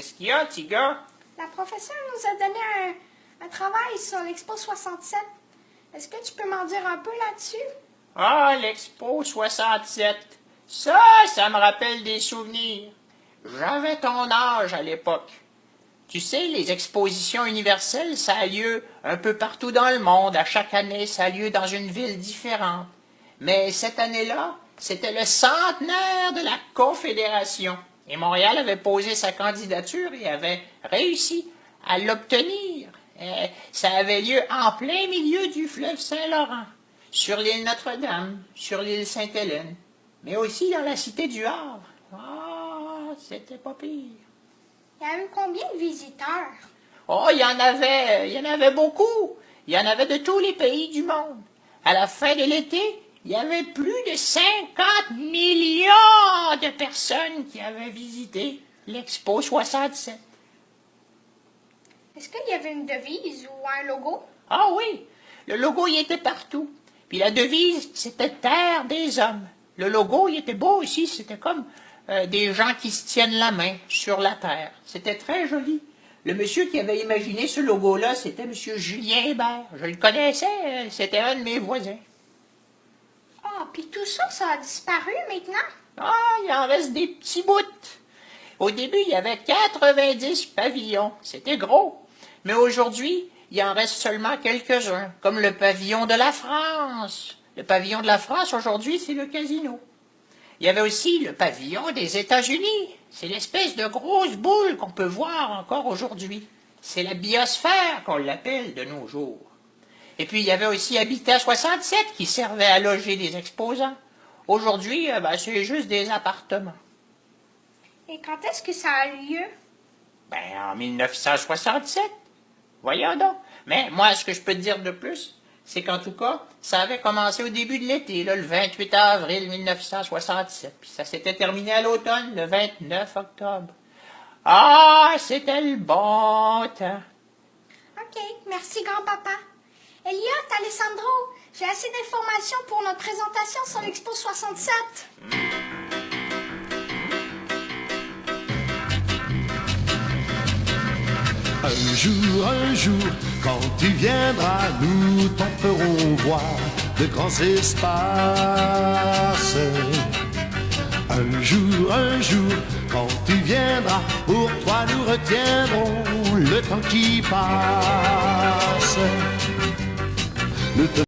Qu'est-ce qu'il y a, petit gars? La professeure nous a donné un travail sur l'Expo 67. Est-ce que tu peux m'en dire un peu là-dessus? Ah, l'Expo 67. Ça me rappelle des souvenirs. J'avais ton âge à l'époque. Tu sais, les expositions universelles, ça a lieu un peu partout dans le monde. À chaque année, ça a lieu dans une ville différente. Mais cette année-là, c'était le centenaire de la Confédération. Et Montréal avait posé sa candidature et avait réussi à l'obtenir. Ça avait lieu en plein milieu du fleuve Saint-Laurent, sur l'île Notre-Dame, sur l'île Sainte-Hélène, mais aussi dans la cité du Havre. Ah, c'était pas pire. Il y a eu combien de visiteurs? Oh, il y en avait beaucoup. Il y en avait de tous les pays du monde. À la fin de l'été, il y avait plus de 50 millions de personnes qui avaient visité l'Expo 67. Est-ce qu'il y avait une devise ou un logo? Ah oui, le logo, il était partout. Puis la devise, c'était « Terre des hommes ». Le logo, il était beau aussi, c'était comme des gens qui se tiennent la main sur la terre. C'était très joli. Le monsieur qui avait imaginé ce logo-là, c'était monsieur Julien Hébert. Je le connaissais, c'était un de mes voisins. Ah, puis tout ça, ça a disparu maintenant? Ah, il en reste des petits bouts. Au début, il y avait 90 pavillons. C'était gros. Mais aujourd'hui, il en reste seulement quelques-uns, comme le pavillon de la France. Le pavillon de la France, aujourd'hui, c'est le casino. Il y avait aussi le pavillon des États-Unis. C'est l'espèce de grosse boule qu'on peut voir encore aujourd'hui. C'est la biosphère qu'on l'appelle de nos jours. Et puis, il y avait aussi Habitat 67 qui servait à loger des exposants. Aujourd'hui, c'est juste des appartements. Et quand est-ce que ça a eu lieu? En 1967. Voyons donc. Mais moi, ce que je peux te dire de plus, c'est qu'en tout cas, ça avait commencé au début de l'été, le 28 avril 1967. Puis ça s'était terminé à l'automne, le 29 octobre. Ah, c'était le bon temps. OK, merci grand-papa. Elliot, Alessandro, j'ai assez d'informations pour notre présentation sur l'Expo 67. Un jour, quand tu viendras, nous t'en ferons voir de grands espaces. Un jour, quand tu viendras, pour toi nous retiendrons le temps qui passe. Nous te